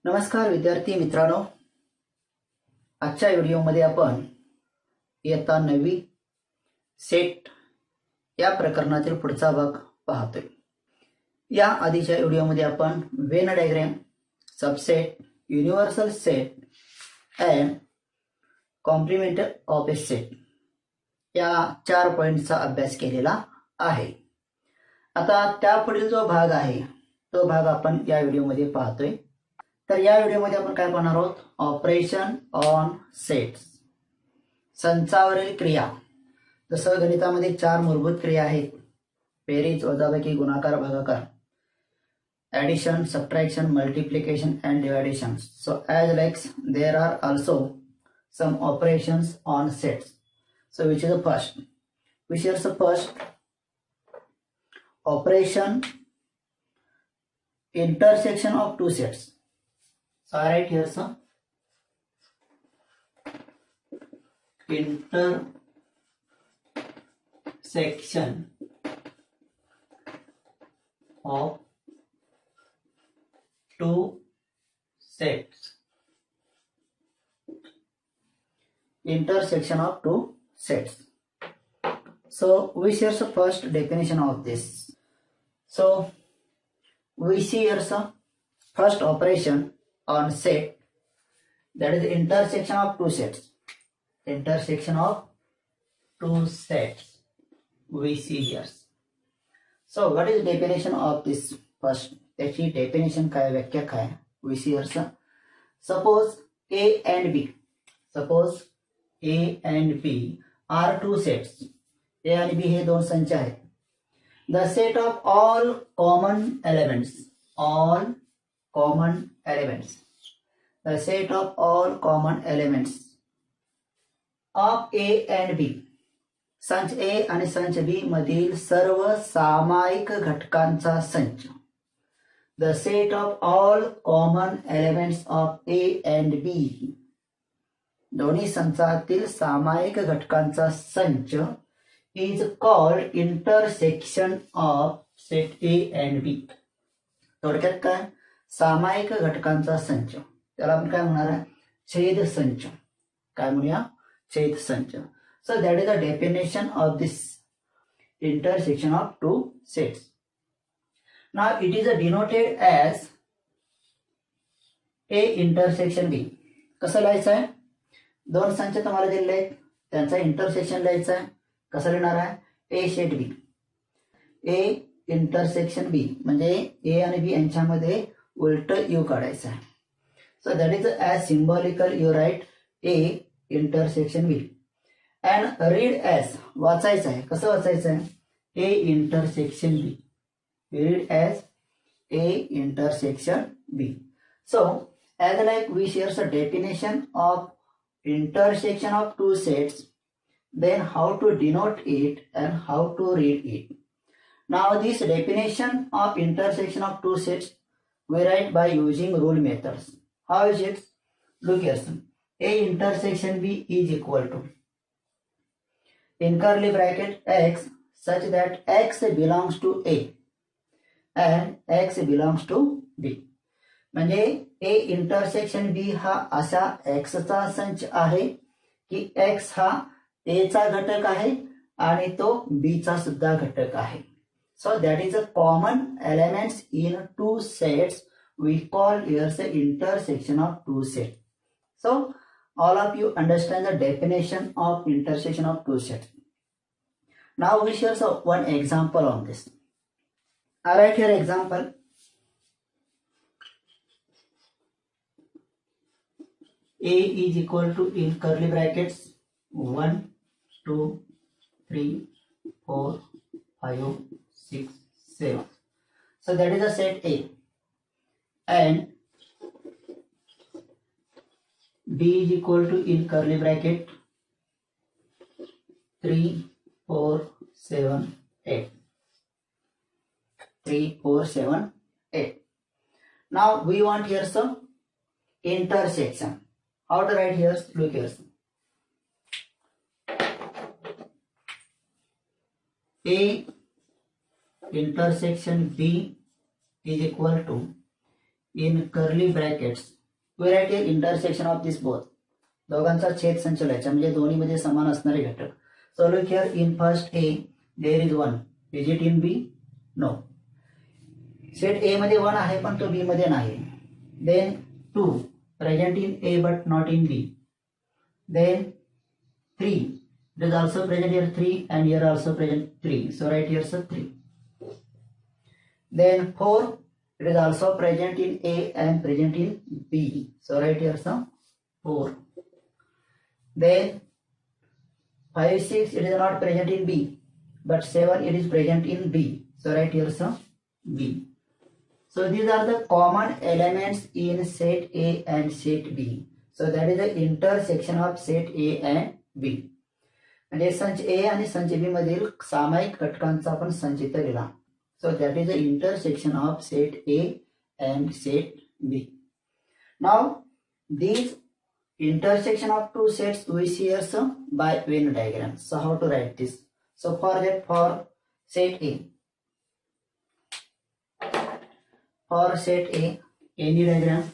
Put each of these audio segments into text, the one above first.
नमस्कार विद्यार्थी मित्रांनो, आजच्या व्हिडिओमध्ये आपण इयत्ता 9वी सेट या प्रकरणातील पुढचा भाग पाहतोय। या आधीच्या व्हिडिओमध्ये आपण Venn diagram, subset, universal set and complement of A set या 4 पॉइंटचा अभ्यास केलेला आहे। आता त्यापुढील जो भाग आहे तो भाग आपण या व्हिडिओमध्ये पाहतोय। तर या व्हिडिओमध्ये आपण काय पाहणार आहोत? ऑपरेशन ऑन सेट्स, संचावरील क्रिया। जसं गणितामध्ये 4 मूलभूत क्रिया आहेत: बेरीज, वजाबाकी, गुणाकार, भागाकार, addition, subtraction, multiplication and division. So as like there are also some operations on sets. So which is the first? Which is the first? Operation intersection of two sets. So I write here some intersection of two sets. Intersection of two sets. So we see the first definition of this. So we see here some first operation on set, that is intersection of two sets. Intersection of two sets we see here. So what is the definition of this first? त्याची definition काय, व्याख्या काय? we see here. Suppose A and B. Suppose A and B are two sets. A आणि B हे दोन संच आहेत. The set of all common elements. All common elements. The set of all common elements of A and B. संच A आणि संच B मधील सर्व सामायिक घटकांचा संच. The set of all common elements of A and B. दोन्ही संचातील सामायिक घटकांचा संच is called intersection of set A and B. थोडक्यात काय? सामायिक घटकांचा संच, त्याला आपण काय म्हणणार आहे? छेद संच. काय म्हणूया? छेद संच. So that is the definition of this intersection of two sets. Now it is denoted as A intersection B. कसं लिहायचं आहे? दोन संच तुम्हाला दिलेले आहेत, त्यांचा इंटरसेक्शन लिहायचा आहे. कसं लिहिणार आहे? A शेट B. A इंटरसेक्शन B म्हणजे A आणि B यांच्यामध्ये उलट U काढायचं आहे. So that is as symbolical you write A intersection B and read as, वाचायचं आहे. कसं वाचायचं आहे? A intersection B. Read as A intersection B. So as like we share the definition of intersection of two sets, then how to denote it and how to read it. Now this definition of intersection of two sets we write by using rule methods. How is it? Look here. A intersection B is equal to, in curly bracket, X such that X belongs to A and X belongs to B. म्हणजे A intersection B हा असा X चा संच आहे की X हा A चा घटक आहे आणि तो B चा सुद्धा घटक आहे. So that is a common elements in two sets. We call here the intersection of two sets. So all of you understand the definition of intersection of two sets. Now we share one example on this. I write here example. A is equal to, in curly brackets, 1, 2, 3, 4, 5, 6, 7. So that is a set A. And B is equal to, in curly bracket, 3, 4, 7, 8. 3, 4, 7, 8. Now we want here some intersection. How to write here? Look here. A intersection B is equal to, in curly brackets, we write here intersection of this both. दोघांचा छेद संच लिहायचा म्हणजे दोन्हीमध्ये समान असणारे घटक. So look here, in first A there is 1. Is it in B? No. Set A मध्ये 1 आहे पण तो B मध्ये नाही. Then 2 present in A but not in B. Then 3, it is also present here 3 and here also present 3. So write here so 3. Then 4, it is also present in A and present in B. So write here so 4. Then 5, 6, it is not present in B, but 7, it is present in B. So write here so B. So these are the common elements in set A and set B. So that is the intersection of set A and B. म्हणजे संच A आणि संच B मधील सामायिक घटकांचा आपण संच इथे लिहिला. So that is the intersection of set A and set B. Now these intersection of two sets we see here by Venn diagram. So how to write this? So for that, for set A, any diagram.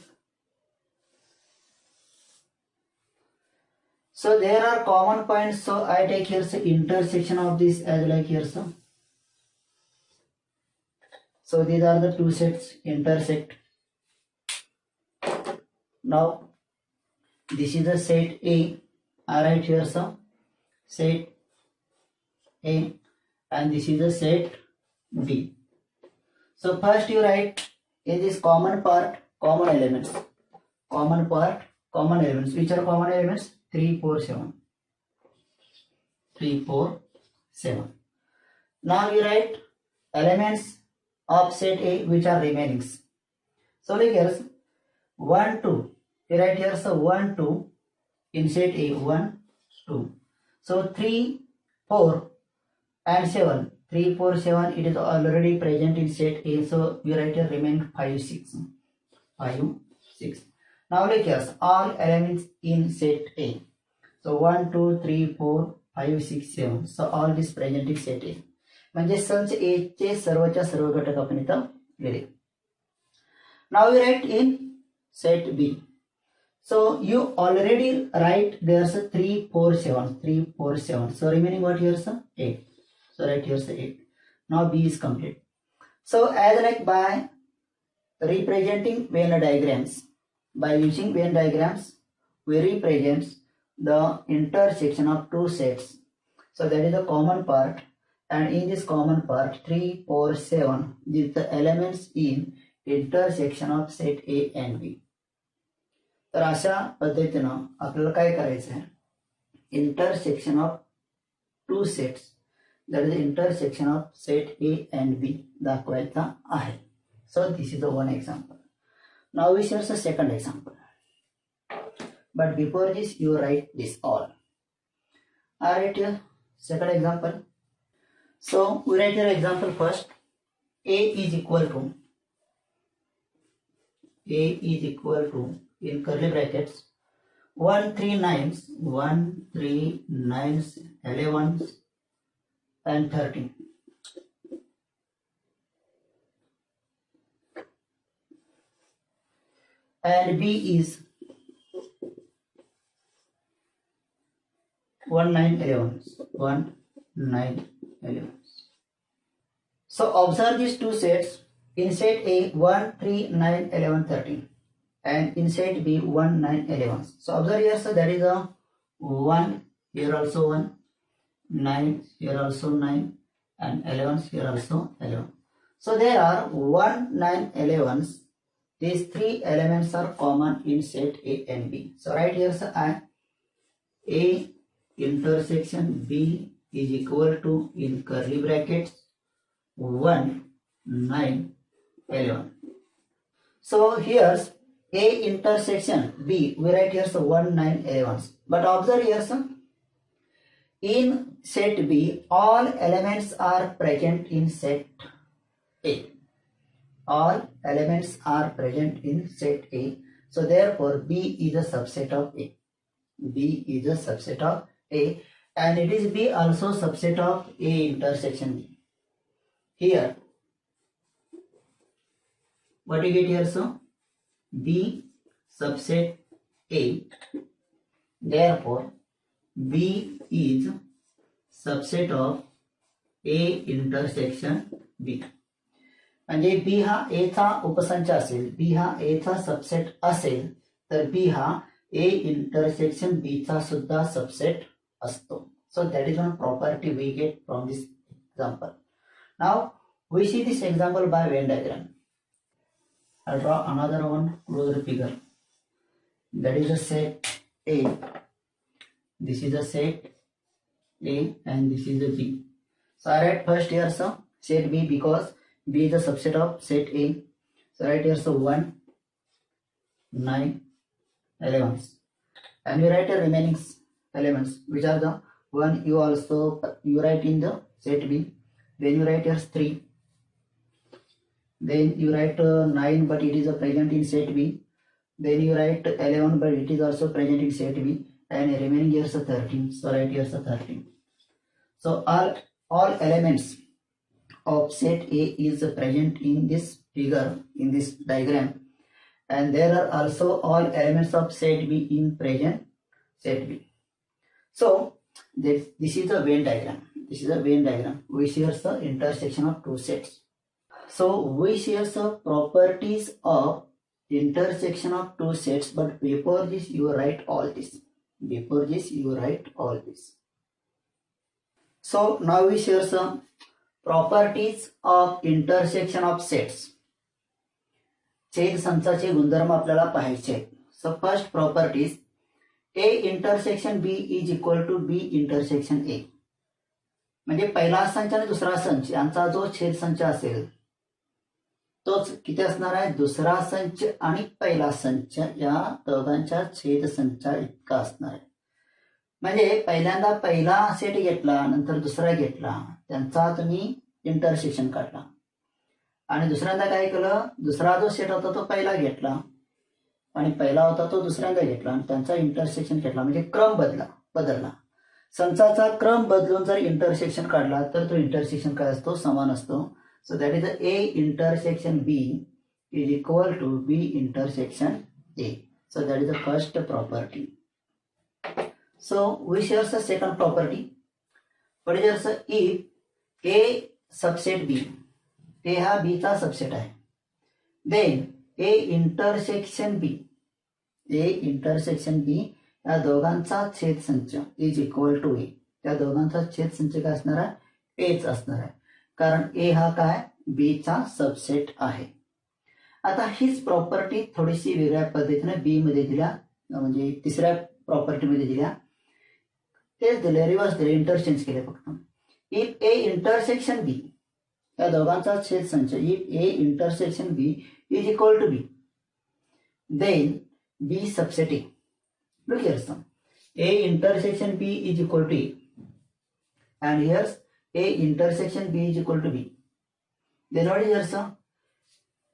So there are common points. So I take here the intersection of this as like here so. So these are the two sets intersect. Now this is the set A. I write here so set A and this is the set B. So first you write in this common part common elements. Common part common elements. Which are common elements? 3, 4, 7. 3, 4, 7. Now you write elements of set A which are remaining. So like here 1, 2. You write here so 1, 2 in set A 1, 2. So 3, 4 and 7. 3, 4, 7 it is already present in set A. So we write here remain 5, 6. 5, 6. Now look here all elements in set A. So 1, 2, 3, 4, 5, 6, 7. So all this present in set A. म्हणजे संच A चे सर्वच्या सर्व घटक आपण इथं लिहिले. Now we write in set B. So you already write there's a 3, 4, 7. 3, 4, 7. So remaining what here sir? 8. So write here sir 8. Now B is complete. So as like by representing Venn diagrams, by using Venn diagrams, we represent the intersection of two sets. So that is the common part, and in this common part 3, 4, 7 these the elements in intersection of set A and B. तर अशा पद्धतीनं आपल्याला काय करायचं आहे intersection of two sets that is intersection of set A and B दाखवायचा आहे. So this is the one example. Now we share the second example. But before this you write this all. I write here second example. So we write here example first. A is equal to in curly brackets 1, 3, 9s 1, 3, 9s 11s and 13. And B is 1, 9, 11s 1, 9, 11s. So observe these two sets. In set A 1, 3, 9, 11, 13. And in set B 1, 9, 11. So observe here, so that is a 1, here also 1, 9, here also 9, and 11, here also 11. So there are 1, 9, 11s. These three elements are common in set A and B. So right here, so A intersection B is equal to in curly brackets 1, 9, 11. So here's A intersection B, we write here so 1, 9, 11. But observe here so in set B all elements are present in set A. All elements are present in set A. So therefore B is a subset of A. B is a subset of A, and it is B also subset of A intersection B. Here what you get here so B subset A, therefore B is subset of A intersection B. म्हणजे B हा ए चा उपसंच असेल, B हा ए चा subset असेल, तर B हा ए intersection B चा सुद्धा सबसेट असतो. So that is one property we get from this example. Now we see this example by Venn diagram. I'll draw another one closer figure. That is a set A. This is a set A and this is a B. So I write first here some set B because B is a subset of set A. So write here so 1, 9, 11. And we write the remaining elements which are the 1 you write in the set B. Then you write here 3. Then you write 9 but it is present in set B. Then you write 11 but it is also present in set B. And remaining here is 13. So write here 13. So all elements of set A is present in this figure, in this diagram, and there are also all elements of set B in present set B. So this is a Venn diagram. This is a Venn diagram which shows the intersection of two sets. So we share the properties of intersection of two sets, but before this you write all this. Before this you write all this. So now we share some properties of intersection of sets. छेद संचाचे गुणधर्म आपल्याला पाहायचे. So first properties A intersection B is equal to B intersection A. म्हणजे पहिला संच आणि दुसरा संच यांचा जो छेद संच असेल तोच किती असणार आहे, दुसरा संच आणि पहिला संच या दोघांच्या छेद संचा इतका असणार आहे. म्हणजे पहिल्यांदा पहिला सेट घेतला नंतर दुसरा घेतला त्यांचा तुम्ही इंटरसेक्शन काढला आणि दुसऱ्यांदा काय केलं, दुसरा जो सेट होता तो पहिला घेतला आणि पहिला होता तो दुसऱ्यांदा घेतला आणि त्यांचा इंटरसेक्शन घेतला. म्हणजे क्रम बदलला. संचाचा क्रम बदलून जर इंटरसेक्शन काढला तर तो इंटरसेक्शन काय असतो, समान असतो. So that is A intersection B is equal to B intersection A. So that is the first property. So we share the second property. But if A subset B, A हा B चा subset आहे, then A intersection B या दोघांचा छेद संच is equal to ए. त्या दोघांचा छेद संच काय असणार आहे, एच असणार आहे, कारण ए हा काय बी चा सबसेट आहे. आता हीच प्रॉपर्टी थोडीशी वेगळ्या पद्धतीने बी मध्ये दिल्या, म्हणजे तिसऱ्या प्रॉपर्टी मध्ये दिल्या. तेच दिले, रिव्हर्स दिले, इंटरचेंज केले फक्त. इफ ए इंटरसेक्शन बी या दोघांचा छेद संच if A intersection B is equal to B then B subset A. Look here some A intersection B is equal to A and here's a intersection B is equal to B. Then what is here sum?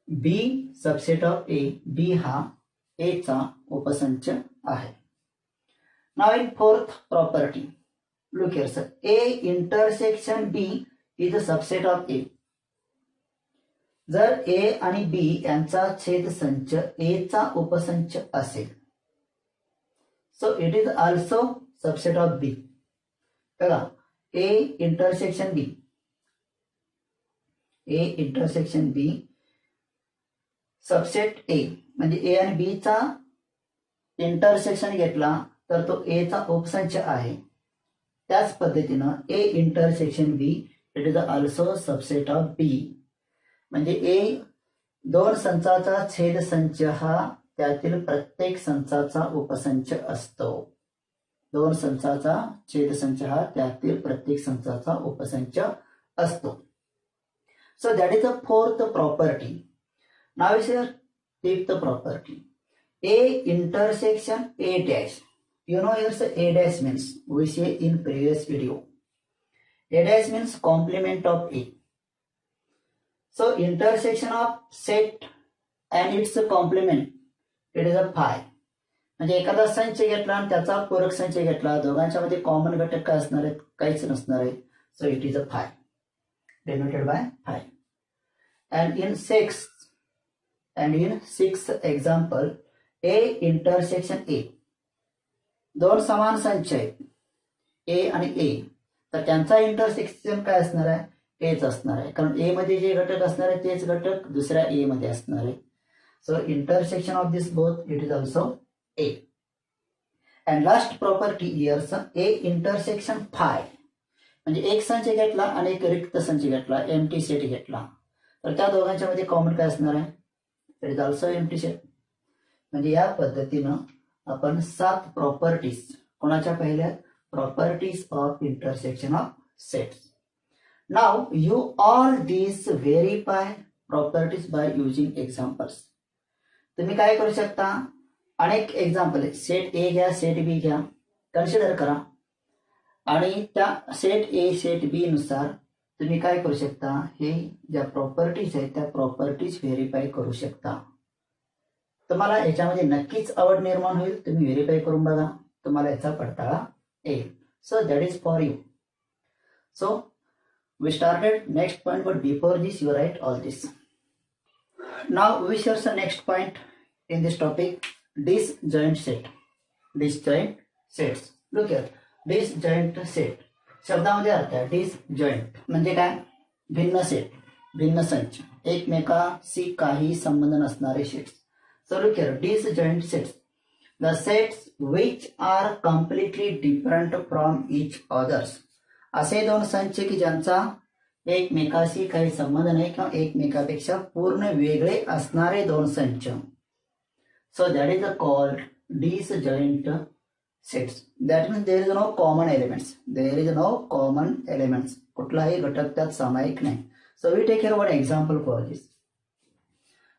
B subset of A. B हा A चा उपसंच आहे. Now in fourth property, look here sir. A intersection B is a subset of A. जर A आणि B यांचा छेद संच A चा उपसंच असेल, so it is also subset of B. बघा A intersection B, A intersection B subset A म्हणजे A आणि B चा इंटरसेक्शन घेतला तर तो A चा उपसंच आहे. त्याच पद्धतीनं A intersection B it is also subset of B. म्हणजे A दोन संचाचा छेद संच हा त्यातील प्रत्येक संचाचा उपसंच असतो. दोन संचाचा छेद संच हा त्यातील प्रत्येक संचाचा उपसंच असतो. So that is the fourth property. Now is here fifth property. A intersection A dash. You know here A dash means we say in previous video. A dash means complement of A. So intersection of set and its complement it is a phi. म्हणजे एखादा संच घेतला आणि त्याचा पूरक संच घेतला, दोघांच्या मध्ये कॉमन घटक काय असणार आहेत, काहीच नसणार आहे. So it is a five denoted by five. And in sixth example, A intersection A, दोन समान संच आहेत ए आणि ए, तर त्यांचा इंटरसेक्शन काय असणार आहे? एच असणार आहे, कारण ए मध्ये जे घटक असणार आहे तेच घटक दुसऱ्या ए मध्ये असणार आहे. So intersection of this both it is also A. And last property here's A intersection phi, म्हणजे एक संच घेतला आणि एक रिक्त संच घेतला, एम्प्टी सेट घेतला, तर त्या दोघांच्या मध्ये कॉमन काय असणार आहे? It is also empty set. म्हणजे या पद्धतीनं आपण 7 प्रॉपर्टीज कोणाच्या पाहिल्या? Properties of intersection of sets. Now you all this verify properties by using examples. तुम्ही काय करू शकता? अनेक एक्झाम्पल आहे, सेट ए घ्या, सेट बी घ्या, कन्सिडर करा आणि त्या सेट ए सेट बी नुसार तुम्ही काय करू शकता? हे ज्या प्रॉपर्टीज आहेत त्या प्रॉपर्टीज व्हेरीफाय करू शकता. तुम्हाला याच्यामध्ये नक्कीच आवड निर्माण होईल. तुम्ही व्हेरीफाय करून बघा, तुम्हाला याचा पडताळा येईल. So that is for you. So we started next point, but before this you write all this. Now we share the next point in this topic, disjoint set. Disjoint sets. Look here, disjoint set शब्दामध्ये अर्थ आहे. Disjoint म्हणजे काय? भिन्न set, भिन्न संच, एकमेकाशी काही संबंध नसणारे sets. So look here, disjoint sets, the sets which are completely different from each others. असे दोन संच की ज्यांचा एकमेकाशी काही संबंध नाही किंवा एकमेकापेक्षा पूर्ण वेगळे असणारे दोन संच. So that is called disjoint sets. That means there is no common elements. There is no common elements. कुठलाही घटक त्यात सामायिक नाही. So we take here one example for this.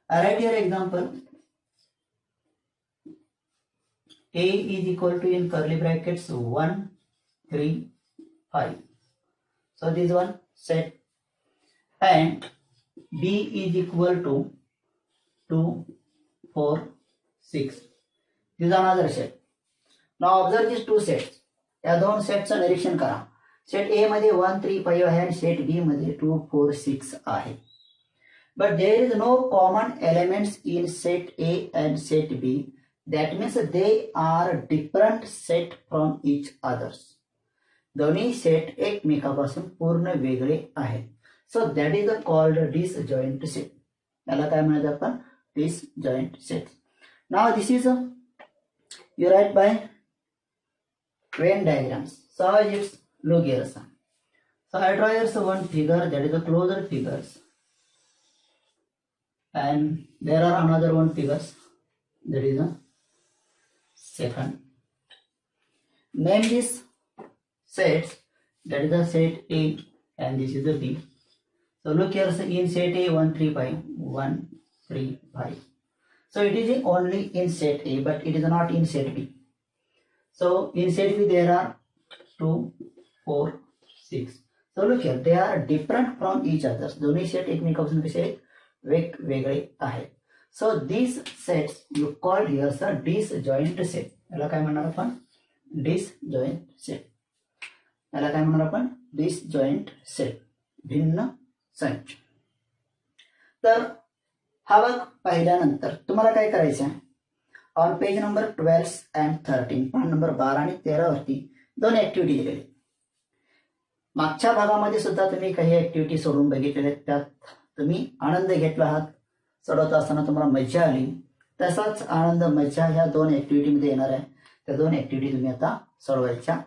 I write here example. A is equal to in curly brackets 1, 3, 5. So this one set, and B is equal to 2, 4, 6. This is another set. Now observe these two sets. या दोन सेटचं निरीक्षण करा. Set A मध्ये 1, 3, 5 आहे आणि set B मध्ये 2, 4, 6 आहे. But there is no common elements in set A and set B. That means they are different set from each others. दोन्ही सेट एकमेकापासून पूर्ण वेगळे आहेत. So that is called disjoint set. याला काय म्हणायचं आपण? Disjoint set. Now this is you write by Venn diagrams. So it's look here. So I draw here one figure, that is a closer figures, and there are another one figures, that is a second. Name this sets, that is the set A and this is the B. So look here, so in set A 1, 3, 5, 1, 3, 5. So it is only in set A, but it is not in set B. So in set B there are 2, 4, 6. So look here, they are different from each other. दोन्ही set एकमेकापासून कसे वेगवेगळे आहेत. So these sets you call here a disjoint set. याला काय म्हणणार आपण? Disjoint set. याला काय म्हणणार आपण? Disjoint set. भिन्न संच. तर हा भाग पाहिल्यानंतर तुम्हाला काय करायचं आहे? ऑन पेज नंबर 12 and 13, पान नंबर 12 आणि 13 वरती दोन ऍक्टिव्हिटी दिलेली. मागच्या भागामध्ये सुद्धा तुम्ही काही ऍक्टिव्हिटी सोडून बघितलेल्या, त्यात तुम्ही आनंद घेतला आहात. सोडवत असताना तुम्हाला मजा आली. तसाच आनंद मजा ह्या दोन ऍक्टिव्हिटी मध्ये येणार आहे. त्या दोन ऍक्टिव्हिटी तुम्ही आता सोडवायच्या.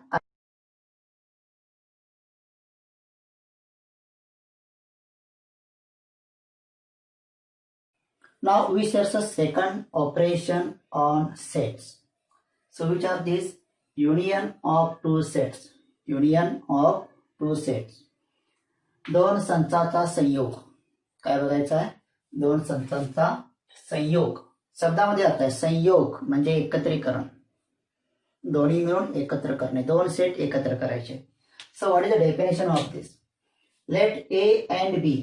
Now we share the second operation on sets. So which are these? Union of two sets. Union of two sets. दोन संचाचा संयोग. काय बघायचा आहे? दोन संचांचा संयोग. शब्दामध्ये अर्थ आहे संयोग म्हणजे एकत्रीकरण, दोन्ही मिळून एकत्र करणे, दोन सेट एकत्र करायचे. So what is the definition of this? Let A and B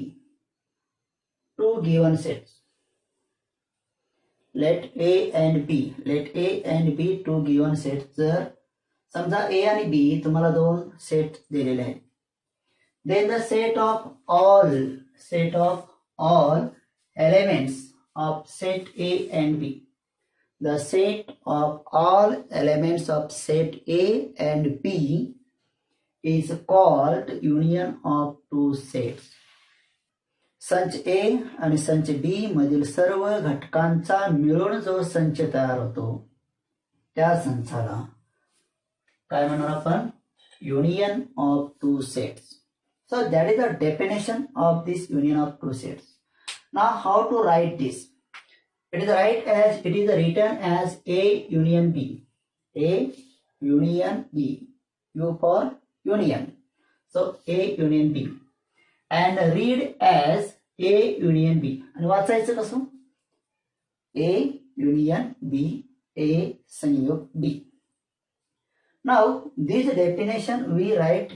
two given sets. Let A and B two given sets. जर समजा ए आणि बी तुम्हाला दोन सेट दिलेले आहेत, then the set of all elements of set A and B. the set of all elements of set A and B is called union of two sets. संच ए आणि संच बी मधील सर्व घटकांचा मिळून जो संच तयार होतो त्या संचाला काय म्हणणार आपण? Union of two sets. So that is the definition of this union of two sets. Now how to write this? It is written as A union B. A union B. U for union. So A union B. And read as A union B. आणि वाचायचं कसं? A union B. A संयोग B. Now this definition we write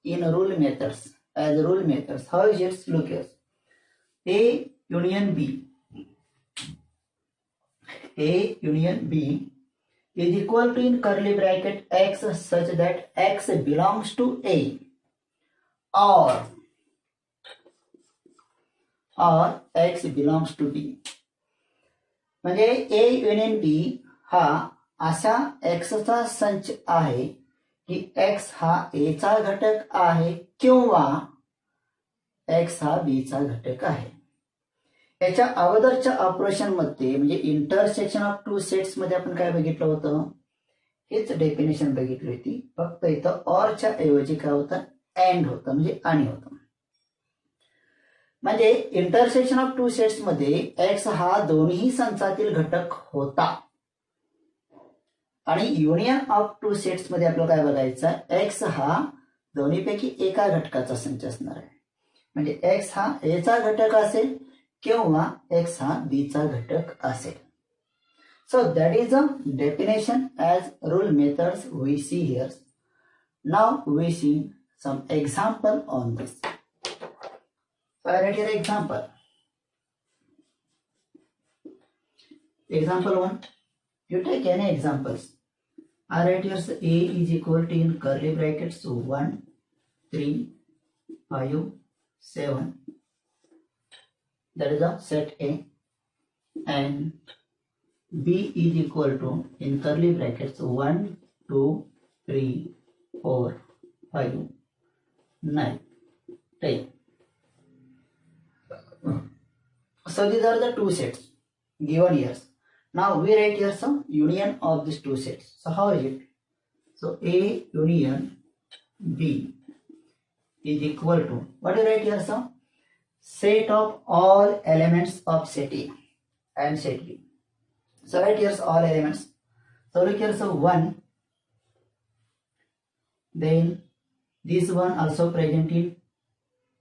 in rule methods as rule methods. How is it? Look here. A union B. A union B is equal to in curly bracket X such that X belongs to A or X belongs to B. म्हणजे A union B हा असा X चा संच आहे की X हा A चा घटक आहे किंवा X हा B चा घटक आहे. याच्या अगोदरच्या ऑपरेशन मध्ये म्हणजे इंटरसेक्शन ऑफ टू सेट्स मध्ये आपण काय बघितलं होतं? हेच डेफिनेशन बघितली होती. फक्त इथं ऑरच्या ऐवजी काय होतं? अँड होतं म्हणजे आणि होतं. म्हणजे इंटरसेक्शन ऑफ टू सेट्स मध्ये एक्स हा दोन्ही संचातील घटक होता आणि युनियन ऑफ टू सेट्स मध्ये आपल्याला काय बघायचं? एक्स हा दोन्हीपैकी एका घटकाचा संच असणार आहे. म्हणजे एक्स हा ए चा घटक असेल किंवा एक्स हा बी चा घटक असेल. So that is a definition as rule methods we see here. Now we see some example on this. So I write here example. Example 1. You take any examples. I write here A is equal to in curly brackets 1, 3, 5, 7. That is a set A. And B is equal to in curly brackets 1, 2, 3, 4, 5, 9, 10. So these are the two sets given here. Now we write here some union of these two sets. So how is it? So A union B is equal to, what do you write here? Some set of all elements of set A and set B. So write here all elements. So look here, so 1, then this one also present in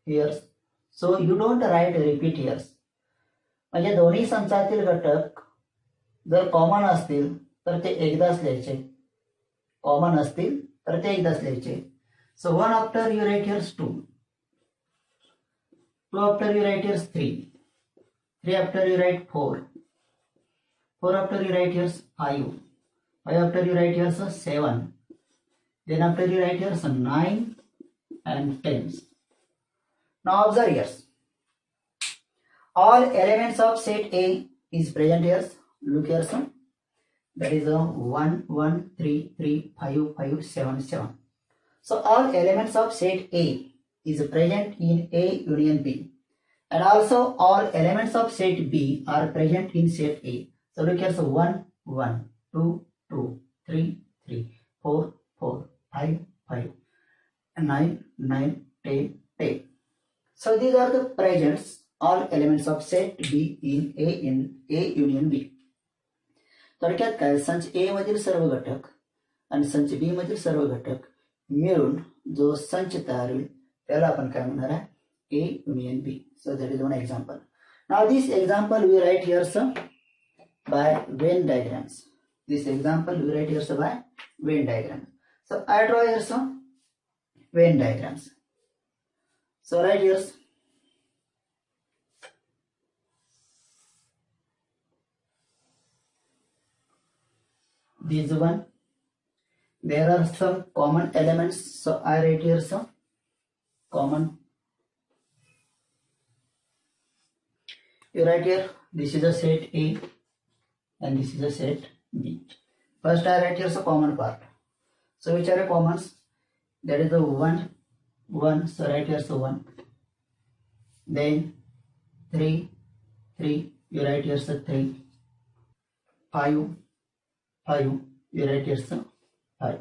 here. So you don't write repeat here. म्हणजे दोन्ही संचातील घटक जर common असतील तर ते एकदाच लिहायचे. Common असतील तर ते एकदाच लिहायचे. So 1 after you write here's 2, 2 after you write here's 3, 3 after you write 4, 4 after you write here's 5, 5 after you write here's 7, then after you write here 9 and 10. Now observe here. All elements of set A is present here. Look here, son. That is 1, 1, 3, 3, 5, 5, 7, 7. So all elements of set A is present in A union B. And also all elements of set B are present in set A. So look here, so 1, 1, 2, 2, 3, 3, 4, 4, 5, 5, 9, 9, 10, 10. So these are the presents all elements of set B in A union B. थोडक्यात काय, संच A मधील सर्व घटक आणि संच B मधील सर्व घटक मिळून जो संच तयार होईल त्याला आपण काय म्हणणार आहे? A union B. So that is one example. Now this example we write here by Venn diagrams. This example we write here by Venn diagram. So I draw here some Venn diagrams. So write here this one. There are some common elements. So I write here some common. You write here this is a set A. and this is a set B. First I write here the common part. So which are the commons? That is the 1, 1. So write here the 1. Then 3, 3. You write here the 3. 5, 5. You write here the 5.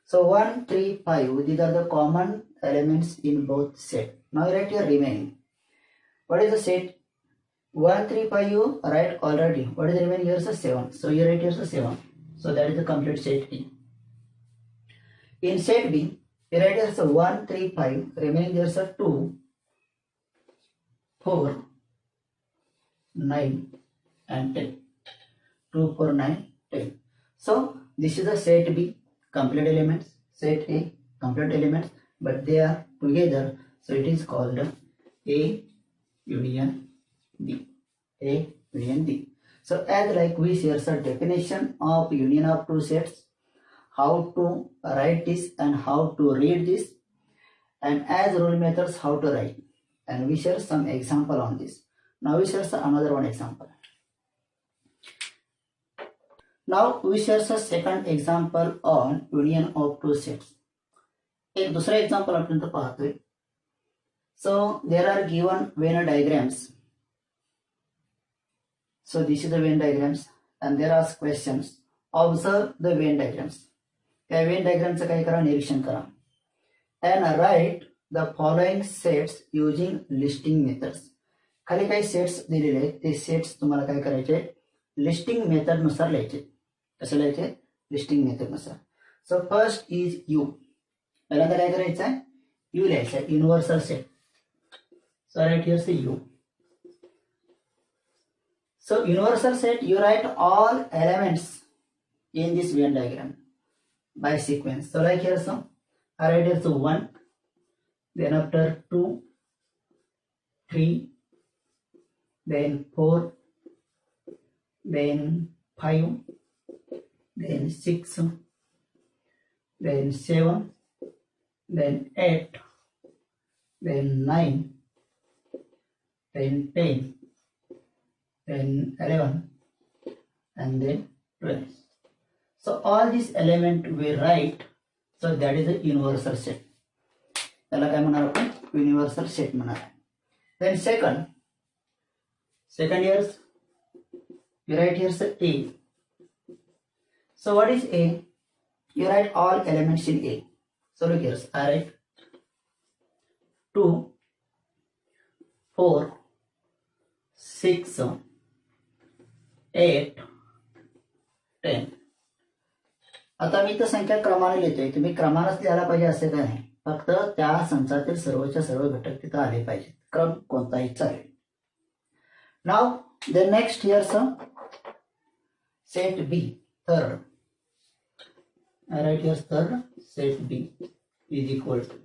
So 1, 3, 5. These are the common elements in both set. Now you write your remaining. What is the set? 1, 3, 5 you write already. What is the remaining? Here is the 7. So you write here the 7. So that is the complete set A. In set B, you write here the 1, 3, 5. Remaining there is a 2, 4, 9 and 10. 2, 4, 9, 10. So this is the set B, complete elements. Set A, complete elements. But they are together. So it is called A union B. A union B. So as like we share the definition of union of two sets, how to write this and how to read this, and as rule methods how to write, and we share some example on this. Now we share another one example. Now we share the second example on union of two sets. एक दूसरा example आपण इथं पाहतोय. So there are given Venn diagrams. So this is the Venn diagrams and there are questions. Observe the Venn diagrams. या Venn diagrams चं काय करा, निरीक्षण करा. And write the following sets using listing methods. खाली काही सेट्स दिलेले आहेत, ते सेट्स तुम्हाला काय करायचे, लिस्टिंग मेथड नुसार लिहायचे. कसं लिहायचे? लिस्टिंग मेथड नुसार. So first is you. पहिल्यांदा काय करायचं आहे, यू लिहायचं आहे, universal set. So right here से you. So universal set, you write all elements in this Venn diagram by sequence. So like here, so I write here so 1, then after 2, 3, then 4, then 5, then 6, then 7, then 8, then 9, then 10, then 11, and then 12. So all these element we write. So that is a universal set. त्याला काय म्हणणार आपण, universal set म्हणणार. Then second years you write here so A. So what is A? You write all elements in A. So look here, I write 2, 4, 6, 8, 10. आता मी तर संख्या क्रमाने लिहितोय, तुम्ही क्रमानच लिहायला पाहिजे असे काय नाही, फक्त त्या संचातील सर्वच्या सर्व घटक तिथं आले पाहिजेत, क्रम कोणताही चालेल. Now the next here set B, third. I write here third, set B is equal to.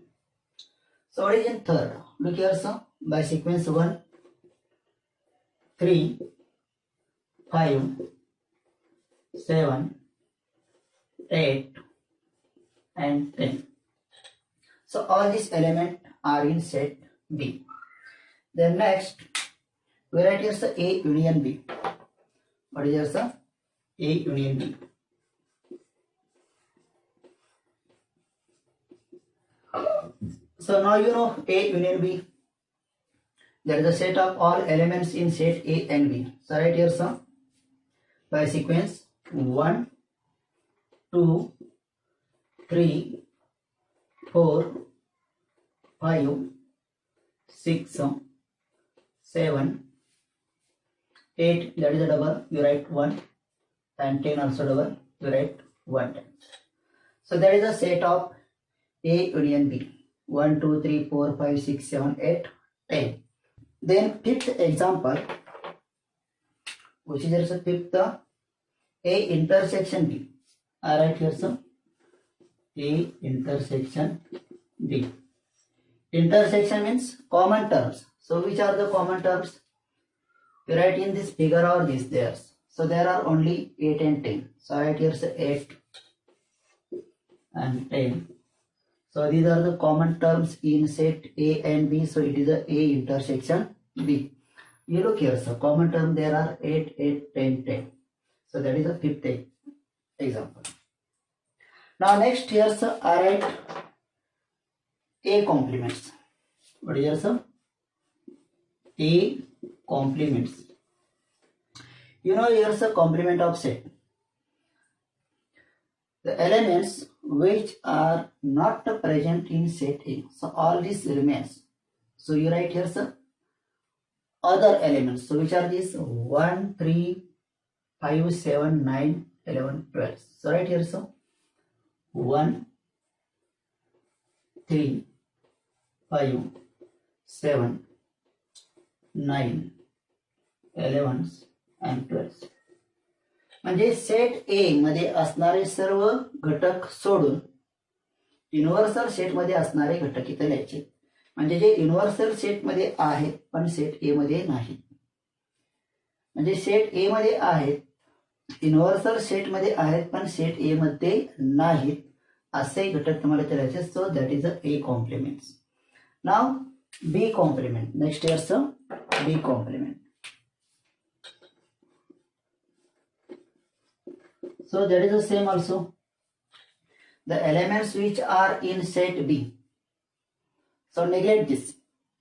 So what is in third? Look here, so by sequence 1, 3, 5, 7, 8, and 10. So all these elements are in set B. Then next, we write here the A union B. What is here the A union B? So now you know A union B. That is the set of all elements in set A and B. So right here some by sequence 1, 2, 3, 4, 5, 6, 7, 8. That is a double. You write 1, and 10 also double. You write 1 times. So that is the set of A union B. 1, 2, 3, 4, 5, 6, 7, 8, 10. Then fifth example, which is also fifth, A intersection B. I write here some A intersection B. Intersection means common terms. So which are the common terms? You write in this figure or this theirs. So there are only 8 and 10. So I write here say 8 and 10. So these are the common terms in set A and B. So it is a A intersection B. You look here, so common term there are 8, 8, 10, 10. So that is the fifth example. Now next here I write A complements. What is here sir? A complements. You know here's a complement of set. The elements which are not present in set A. So all this remains. So you write here sir other elements. So which are these? 1, 3, 5, 7, 9, 11, 12. So right here so 1, 3, 5, 7, 9, 11 and 12. म्हणजे set ए मध्ये असणारे सर्व घटक सोडून universal set मध्ये असणारे घटक इथे लिहायचे. म्हणजे जे युनिव्हर्सल सेट मध्ये आहेत पण सेट ए मध्ये नाहीत. म्हणजे सेट ए मध्ये आहेत, युनिव्हर्सल सेट मध्ये आहेत पण सेट ए मध्ये नाहीत असे घटक तुम्हाला इथे लिहायचे. So that is a A complement. Now B complement. Next here's B complement. So that is the same also. The elements which are in set B. So neglect this.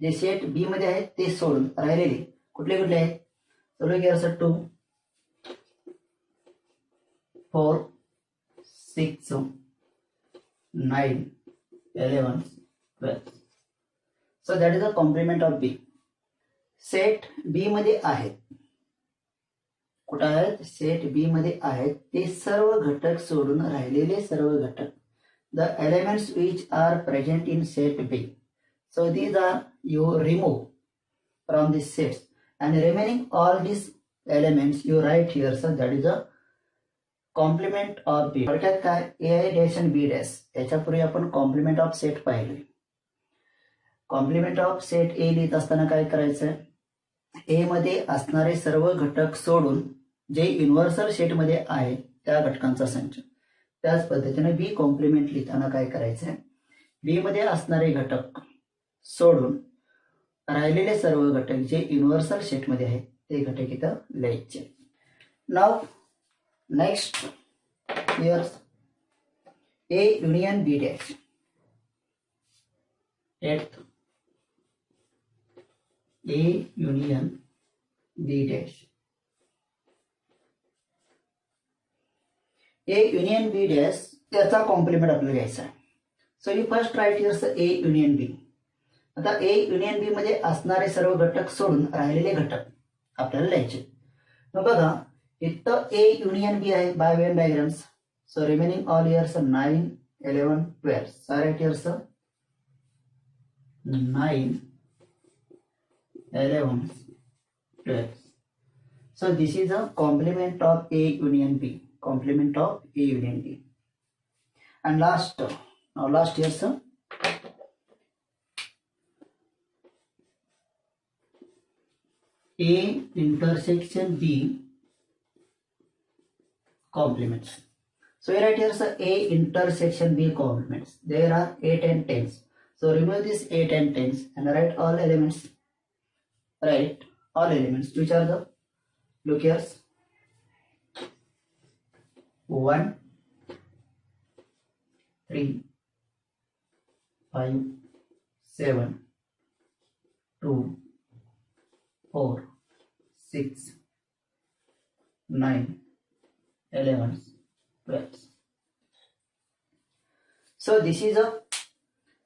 जे सेट बी मध्ये आहेत ते सोडून राहिलेले कुठले कुठले आहेत? So look here 2, 4, 6, 9, 11, 12. So that is the complement of B. Set B मध्ये आहेत. कुठे आहेत? सेट बी मध्ये आहेत ते सर्व घटक सोडून राहिलेले सर्व घटक. The elements which are present in set B. So these are you remove from this sets and remaining all this elements you write here. So that is a complement of B. थोडक्यात काय? A dash आणि B dash. याच्यापूर्वी आपण complement of set पाहिले. Complement of set A लिहित असताना काय करायचं? ए मध्ये असणारे सर्व घटक सोडून जे युनिव्हर्सल सेट मध्ये आहे त्या घटकांचा संच. त्याच पद्धतीने बी कॉम्प्लिमेंट लिहिताना काय करायचं? बी मध्ये असणारे घटक सोडून राहिलेले सर्व घटक जे युनिव्हर्सल सेट मध्ये आहेत ते घटक इथं लिहायचे. नाव next here's A union B dash. At A union B dash. A union B dash त्याचा कॉम्प्लिमेंट आपल्याला घ्यायचा आहे. So you first write here's A union B. आता ए युनियन बी मध्ये असणारे सर्व घटक सोडून राहिलेले घटक आपल्याला लिहायचे. मग बघा इथं ए युनियन बी आहे by Venn diagrams. So remaining all here's 9, 11, 12. So write here's 9, 11, 12. So this is a complement of A union B. Complement of A union B. And last, now last here sir. A intersection B complements. So here right here sir A intersection B complements. There are 8 and 10s. So remove this 8 and 10s and write all elements. Write all elements which are the, look here, 1, 3, 5, 7, 2, 4, 6, 9, 11, 12. So this is a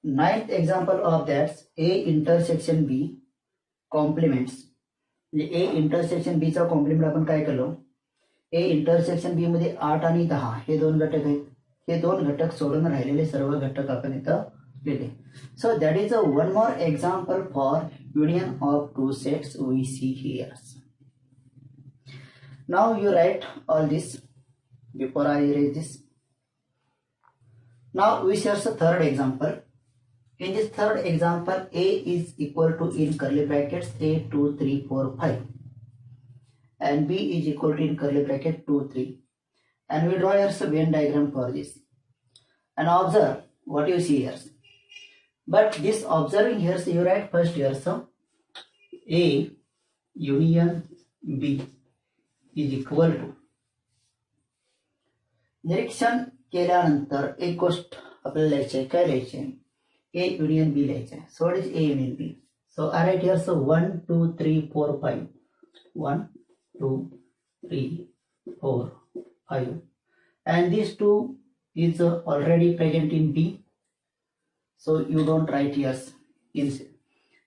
ninth example of that A intersection B complements. म्हणजे A intersection B चा complement आपण काय केलो? ए intersection B मध्ये 8 आणि 10 हे दोन घटक आहेत. हे दोन घटक सोडून राहिलेले सर्व घटक आपण इथं लिहिले. So that is a one more example for union of two sets we see here. Now you write all this before I erase this. Now we shares a third example. In this third example, A is equal to in curly brackets 8, 2, 3, 4, 5 and B is equal to in curly bracket 2, 3 and we draw here a Venn diagram for this and observe what you see here. But this observing here, so you write first here some A union B is equal to निरीक्षण केल्यानंतर एक गोष्ट आपल्याला लिहायची आहे. काय लिहायची आहे? ए युनियन बी लिहायचं आहे. So what is A union B? So I write here so 1 2 3 4 5 1 2 3 4 5 and these two is already present in B, so you don't write yes in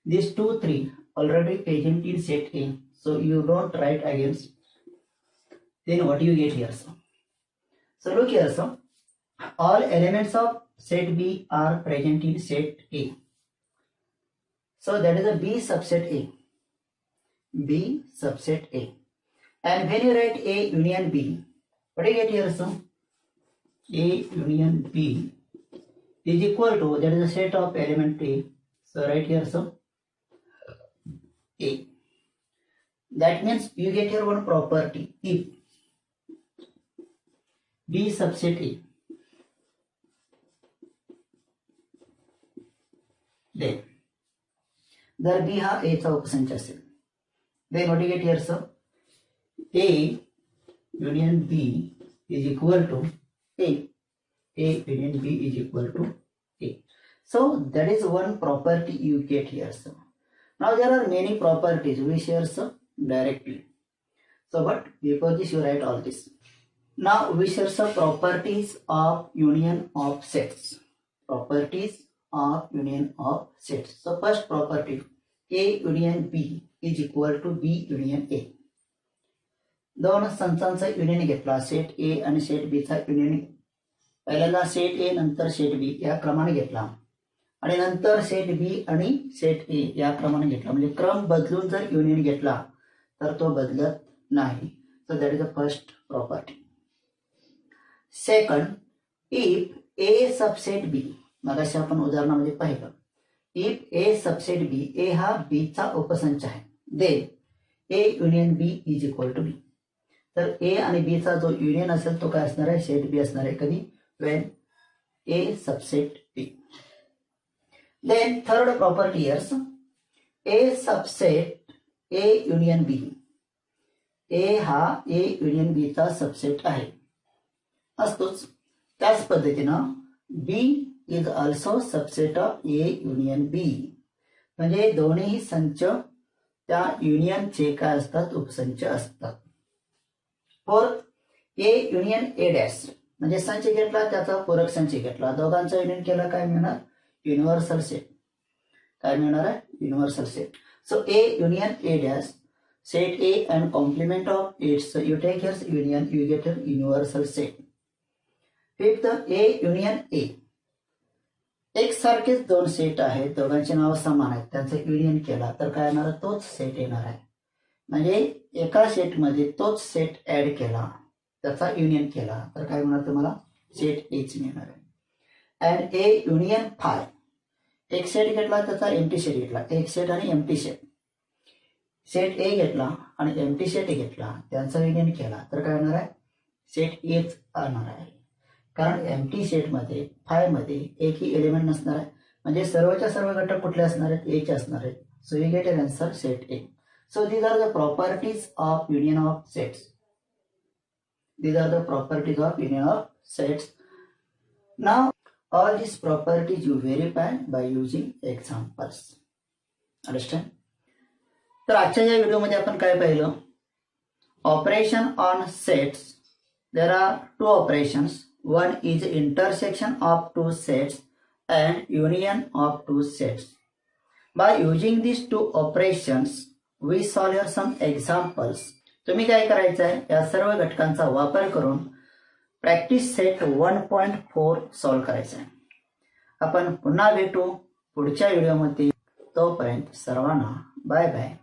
these 2 3 already present in set A, so you don't write against. Then what you get here? So look here, so all elements of set B are present in set A, so that is a B subset A, B subset A. And when you write A union B, what do you get here? So A union B is equal to, that is a set of element A, so right here, so A. That means you get here one property, if B subset A, then जर B हा A चा उपसंच असेल, then what do you get here, sir? A union B is equal to A. A union B is equal to A. So that is one property you get here, sir. Now there are many properties we share, sir, directly. So but before this you write all this. Now we share some properties of union of sets. Properties of union of sets. So first property, A union B is equal to B union A. दोन संचांचा union घेतला, set ए आणि set B चा union. पहिल्यांदा set ए नंतर set B या क्रमाने घेतला आणि नंतर सेट बी आणि सेट ए या क्रमाने घेतला. म्हणजे क्रम बदलून जर युनियन घेतला तर तो बदलत नाही. So that is the first property. Second, if A subset B, मगाशी आपण उदाहरणामध्ये पाहिलं, if A subset B, A हा बी चा उपसंच आहे, then A union B is equal to B. तर ए आणि बी चा जो युनियन असेल तो काय असणार आहे? सेट बी असणार आहे. कधी? When A subset B. Then third property here's, A subset A union B, A हा ए युनियन बी चा सबसेट आहे, असतोच. त्याच पद्धतीनं B is also subset of A union B. म्हणजे दोन्ही संच त्या युनियनचे काय असतात? उपसंच असतात. Fourth, A union A dash, म्हणजे संच घेतला त्याचा पूरक संच घेतला, दोघांचा युनियन केला, काय मिळणार? Universal set. काय मिळणार आहे? Universal set. So A union A dash, set A and complement of it, so you take here union, you get a universal set. Fifth, A union A, एक सारखेच दोन सेट आहेत, दोघांची नाव समान आहेत, त्यांचं युनियन केला तर काय येणार? तोच सेट येणार आहे. म्हणजे एका सेटमध्ये तोच सेट ऍड केला, त्याचा युनियन केला तर काय होणार? तुम्हाला सेट एच मिळणार आहे. अँड ए युनियन फाय, एक सेट घेतला त्याचा एम्प्टी सेट घेतला, एक सेट आणि एम्प्टी सेट, सेट ए घेतला आणि एम्प्टी सेट घेतला, त्यांचा युनियन केला तर काय होणार आहे? सेट एच आणणार आहे. कारण एम्प्टी सेटमध्ये फाय मध्ये एकही एलिमेंट नसणार आहे, म्हणजे सर्वच्या सर्व घटक कुठले असणार आहेत? एच असणार आहेत. So you get an answer set A. So these are the properties of union of sets. These are the properties of union of sets. Now all these properties you verify by using examples. Understand? तर आजच्या या व्हिडिओमध्ये आपण काय पाहिलं? Operation on sets. There are two operations. One is intersection of two sets and union of two sets. By using this two operations we solve here some examples. तुम्ही काय करायचं आहे? या सर्व घटकांचा वापर करून प्रॅक्टिस सेट 1.4 सॉल्व करायचा आहे. आपण पुन्हा भेटू पुढच्या व्हिडिओमध्ये. तोपर्यंत सर्वांना बाय बाय.